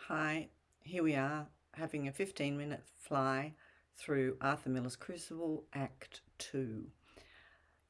Hi, here we are having a 15-minute fly through Arthur Miller's Crucible Act 2.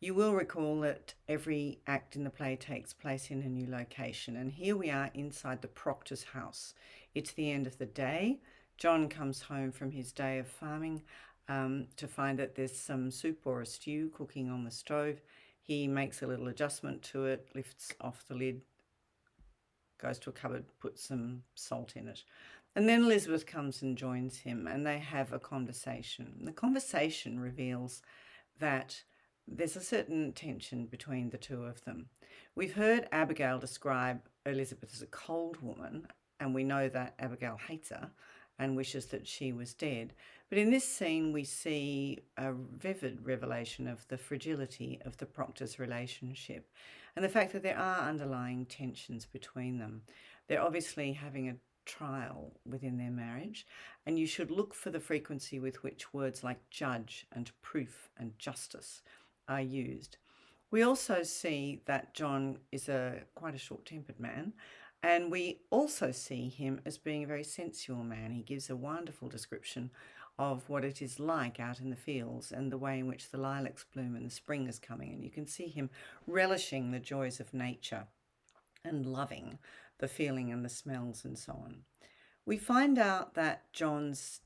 You will recall that every act in the play takes place in a new location, and here we are inside the Proctors' house. It's the end of the day. John comes home from his day of farming to find that there's some soup or a stew cooking on the stove. He makes a little adjustment to it, lifts off the lid, goes to a cupboard, puts some salt in it. And then Elizabeth comes and joins him, and they have a conversation. The conversation reveals that there's a certain tension between the two of them. We've heard Abigail describe Elizabeth as a cold woman, and we know that Abigail hates her and wishes that she was dead. But in this scene, we see a vivid revelation of the fragility of the Proctors' relationship and the fact that there are underlying tensions between them. They're obviously having a trial within their marriage, and you should look for the frequency with which words like judge and proof and justice are used. We also see that John is quite a short-tempered man, and we also see him as being a very sensual man. He gives a wonderful description of what it is like out in the fields and the way in which the lilacs bloom and the spring is coming. And you can see him relishing the joys of nature and loving the feeling and the smells and so on. We find out that John's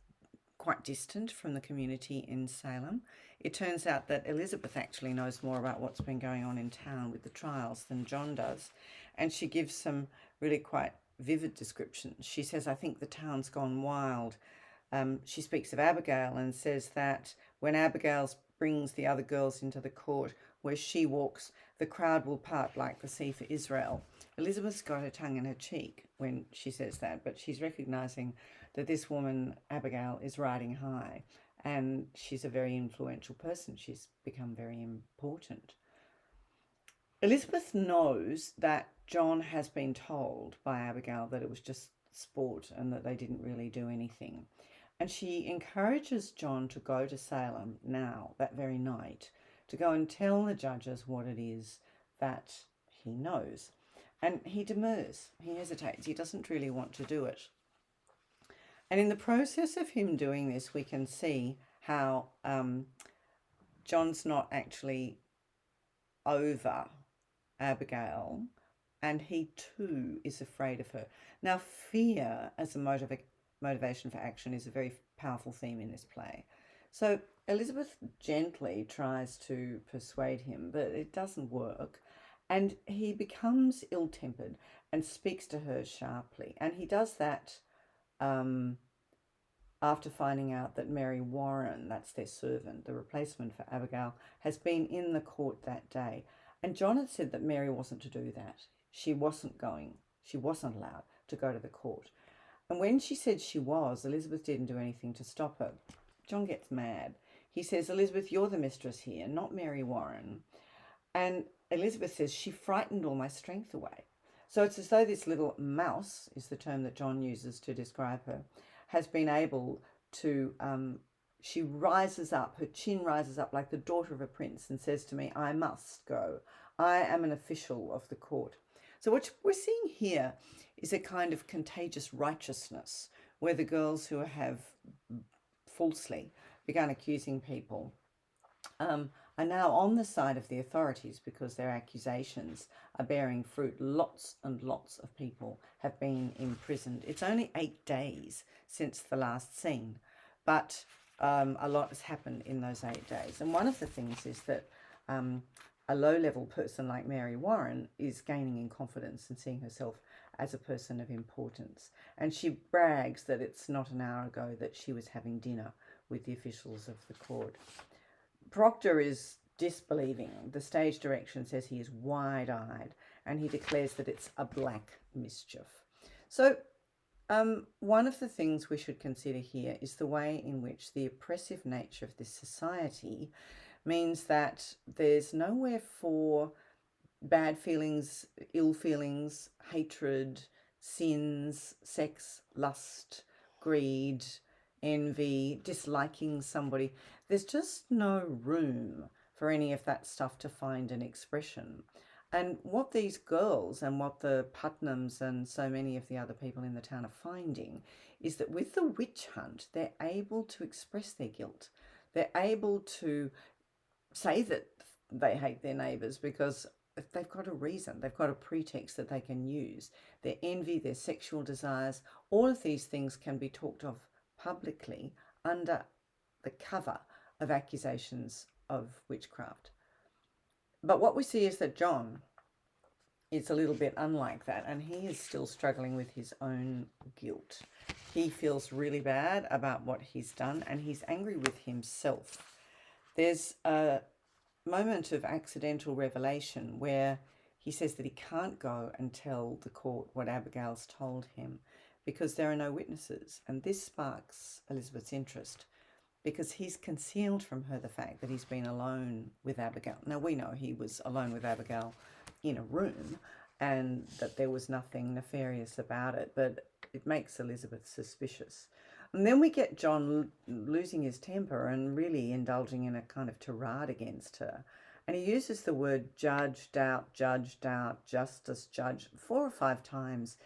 quite distant from the community in Salem. It turns out that Elizabeth actually knows more about what's been going on in town with the trials than John does, and she gives some really quite vivid descriptions. She says, I think the town's gone wild. She speaks of Abigail and says that when Abigail brings the other girls into the court where she walks, the crowd will part like the sea for Israel. Elizabeth's got her tongue in her cheek when she says that, but she's recognising that this woman, Abigail, is riding high, and she's a very influential person. She's become very important. Elizabeth knows that John has been told by Abigail that it was just sport and that they didn't really do anything. And she encourages John to go to Salem now, that very night, to go and tell the judges what it is that he knows. And he demurs, he hesitates, he doesn't really want to do it. And in the process of him doing this, we can see how John's not actually over Abigail, and he too is afraid of her. Now, fear as a motivation for action is a very powerful theme in this play. So Elizabeth gently tries to persuade him, but it doesn't work. And he becomes ill-tempered and speaks to her sharply. And he does that after finding out that Mary Warren, that's their servant, the replacement for Abigail, has been in the court that day. And John had said that Mary wasn't to do that. She wasn't allowed to go to the court. And when she said she was, Elizabeth didn't do anything to stop her. John gets mad. He says, Elizabeth, you're the mistress here, not Mary Warren. And Elizabeth says, she frightened all my strength away. So it's as though this little mouse, is the term that John uses to describe her, has been able to, she rises up, her chin rises up like the daughter of a prince and says to me, I must go. I am an official of the court. So what we're seeing here is a kind of contagious righteousness where the girls who have falsely begun accusing people are now on the side of the authorities because their accusations are bearing fruit. Lots and lots of people have been imprisoned. It's only 8 days since the last scene, but a lot has happened in those 8 days. And one of the things is that a low-level person like Mary Warren is gaining in confidence and seeing herself as a person of importance. And she brags that it's not an hour ago that she was having dinner with the officials of the court. Proctor is disbelieving. The stage direction says he is wide-eyed, and he declares that it's a black mischief. So one of the things we should consider here is the way in which the oppressive nature of this society means that there's nowhere for bad feelings, ill feelings, hatred, sins, sex, lust, greed, envy, disliking somebody. There's just no room for any of that stuff to find an expression. And what these girls and what the Putnams and so many of the other people in the town are finding is that with the witch hunt, they're able to express their guilt. They're able to say that they hate their neighbours because they've got a reason, they've got a pretext that they can use. Their envy, their sexual desires, all of these things can be talked of publicly under the cover of accusations of witchcraft. But what we see is that John is a little bit unlike that, and he is still struggling with his own guilt. He feels really bad about what he's done, and he's angry with himself. There's a moment of accidental revelation where he says that he can't go and tell the court what Abigail's told him because there are no witnesses, and this sparks Elizabeth's interest because he's concealed from her the fact that he's been alone with Abigail. Now, we know he was alone with Abigail in a room and that there was nothing nefarious about it, but it makes Elizabeth suspicious. And then we get John losing his temper and really indulging in a kind of tirade against her. And he uses the word judge, doubt, justice, judge 4 or 5 times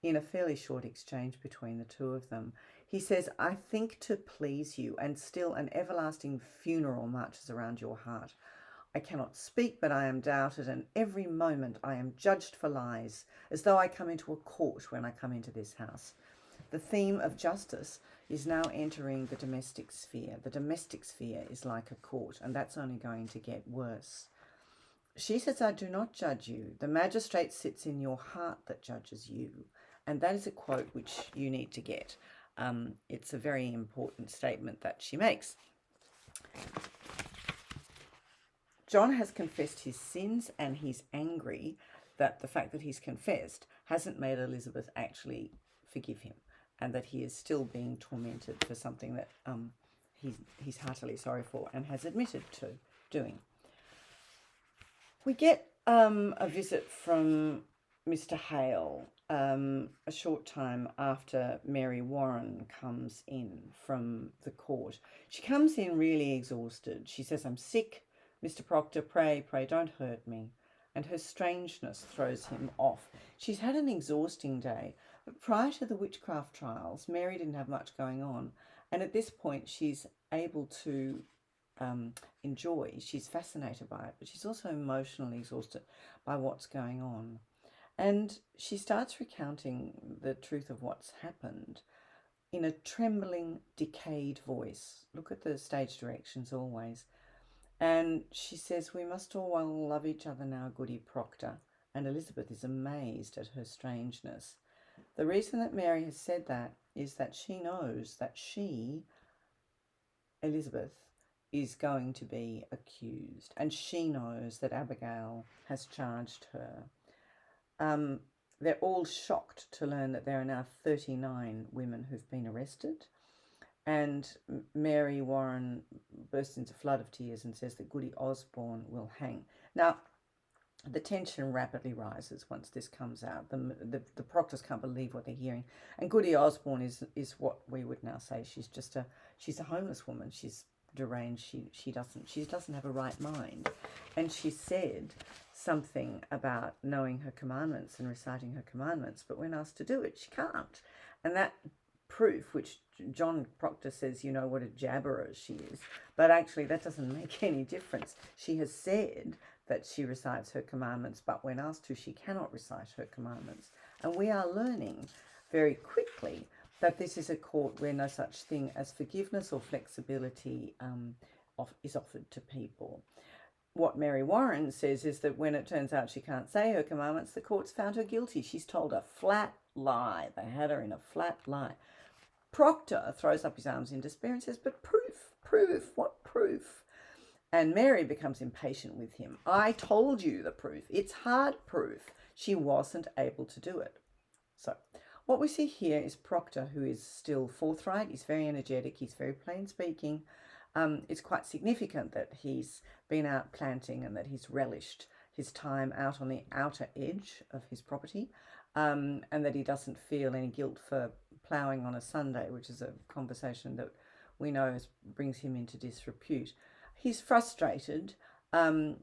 in a fairly short exchange between the two of them. He says, I think to please you, and still an everlasting funeral marches around your heart. I cannot speak, but I am doubted, and every moment I am judged for lies, as though I come into a court when I come into this house. The theme of justice is now entering the domestic sphere. The domestic sphere is like a court, and that's only going to get worse. She says, I do not judge you. The magistrate sits in your heart that judges you. And that is a quote which you need to get. It's a very important statement that she makes. John has confessed his sins, and he's angry that the fact that he's confessed hasn't made Elizabeth actually forgive him, and that he is still being tormented for something that he's heartily sorry for and has admitted to doing. We get a visit from Mr. Hale a short time after Mary Warren comes in from the court. She comes in really exhausted. She says, I'm sick. Mr. Proctor, pray, don't hurt me. And her strangeness throws him off. She's had an exhausting day. But prior to the witchcraft trials, Mary didn't have much going on. And at this point, she's able to enjoy. She's fascinated by it, but she's also emotionally exhausted by what's going on. And she starts recounting the truth of what's happened in a trembling, decayed voice. Look at the stage directions always. And she says, we must all well love each other now, Goody Proctor. And Elizabeth is amazed at her strangeness. The reason that Mary has said that is that she knows that she, Elizabeth, is going to be accused. And she knows that Abigail has charged her. They're all shocked to learn that there are now 39 women who've been arrested. And Mary Warren bursts into a flood of tears and says that Goody Osborne will hang. Now, the tension rapidly rises once this comes out. The Proctors can't believe what they're hearing. And Goody Osborne is what we would now say. She's a homeless woman. She's deranged. She doesn't have a right mind. And she said something about knowing her commandments and reciting her commandments, but when asked to do it, she can't. And that proof, which John Proctor says, you know what a jabberer she is, but actually that doesn't make any difference. She has said that she recites her commandments, but when asked to, she cannot recite her commandments. And we are learning very quickly that this is a court where no such thing as forgiveness or flexibility is offered to people. What Mary Warren says is that when it turns out she can't say her commandments, the court's found her guilty. She's told a flat lie. They had her in a flat lie. Proctor throws up his arms in despair and says, but proof, what proof? And Mary becomes impatient with him. I told you the proof. It's hard proof. She wasn't able to do it. So what we see here is Proctor, who is still forthright. He's very energetic. He's very plain speaking. It's quite significant that he's been out planting and that he's relished his time out on the outer edge of his property, and that he doesn't feel any guilt for ploughing on a Sunday, which is a conversation that we know brings him into disrepute. He's frustrated, and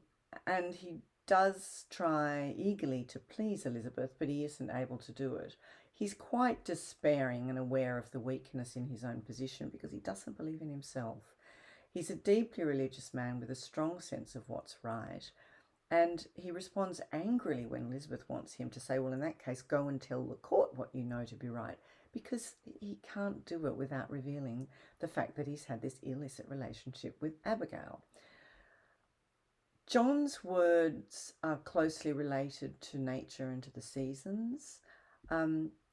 he does try eagerly to please Elizabeth, but he isn't able to do it. He's quite despairing and aware of the weakness in his own position because he doesn't believe in himself. He's a deeply religious man with a strong sense of what's right. And he responds angrily when Elizabeth wants him to say, well, in that case, go and tell the court what you know to be right, because he can't do it without revealing the fact that he's had this illicit relationship with Abigail. John's words are closely related to nature and to the seasons.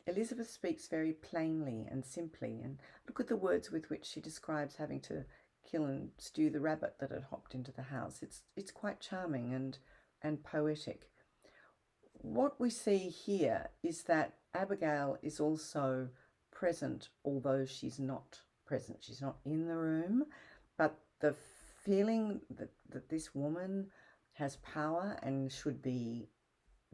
Elizabeth speaks very plainly and simply, and look at the words with which she describes having to kill and stew the rabbit that had hopped into the house. It's quite charming and poetic. What we see here is that Abigail is also present, although she's not present. She's not in the room, but the feeling that this woman has power and should be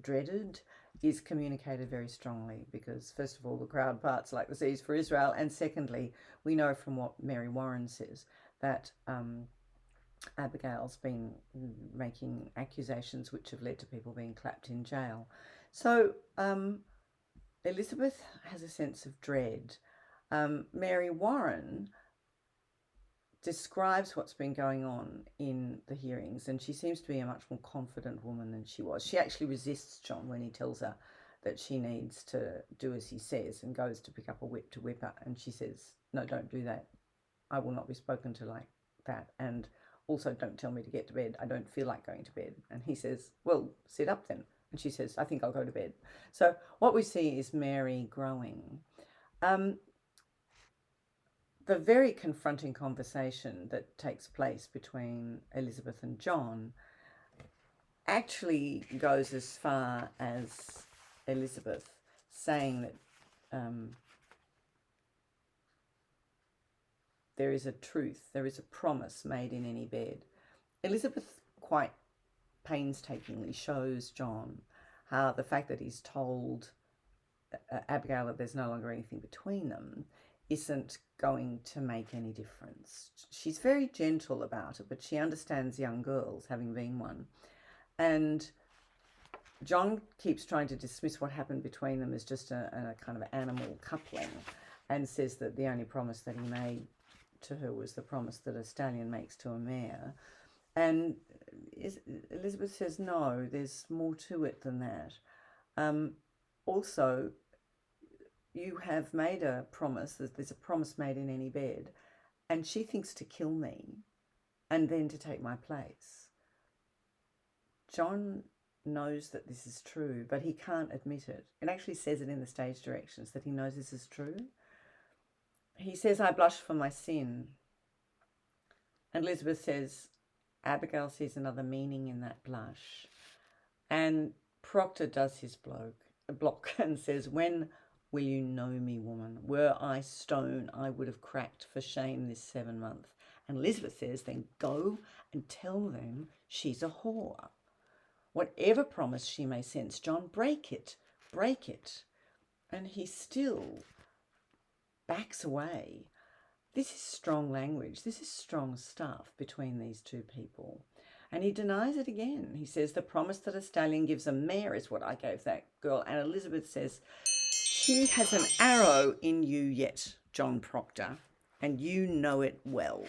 dreaded is communicated very strongly, because first of all, the crowd parts like the seas for Israel, and secondly, we know from what Mary Warren says that Abigail's been making accusations which have led to people being clapped in jail. So Elizabeth has a sense of dread. Mary Warren describes what's been going on in the hearings, and she seems to be a much more confident woman than she was. She actually resists John when he tells her that she needs to do as he says and goes to pick up a whip to whip her, and she says, no, don't do that. I will not be spoken to like that, and also don't tell me to get to bed. I don't feel like going to bed. And he says, well, sit up then. And she says, I think I'll go to bed. So what we see is Mary growing. The very confronting conversation that takes place between Elizabeth and John actually goes as far as Elizabeth saying that there is a truth, there is a promise made in any bed. Elizabeth quite painstakingly shows John how the fact that he's told Abigail that there's no longer anything between them isn't going to make any difference. She's very gentle about it, but she understands young girls, having been one. And John keeps trying to dismiss what happened between them as just a kind of animal coupling, and says that the only promise that he made to her was the promise that a stallion makes to a mare. And Elizabeth says, no, there's more to it than that. Also, you have made a promise, that there's a promise made in any bed, and she thinks to kill me and then to take my place. John knows that this is true, but he can't admit it. It actually says it in the stage directions that he knows this is true. He says, I blush for my sin. And Elizabeth says, Abigail sees another meaning in that blush. And Proctor does his block and says, when will you know me, woman? Were I stone, I would have cracked for shame this 7 month. And Elizabeth says, then go and tell them she's a whore. Whatever promise she may sense, John, break it, break it. And he still backs away. This is strong language. This is strong stuff between these two people. And he denies it again. He says, the promise that a stallion gives a mare is what I gave that girl. And Elizabeth says, she has an arrow in you yet, John Proctor, and you know it well.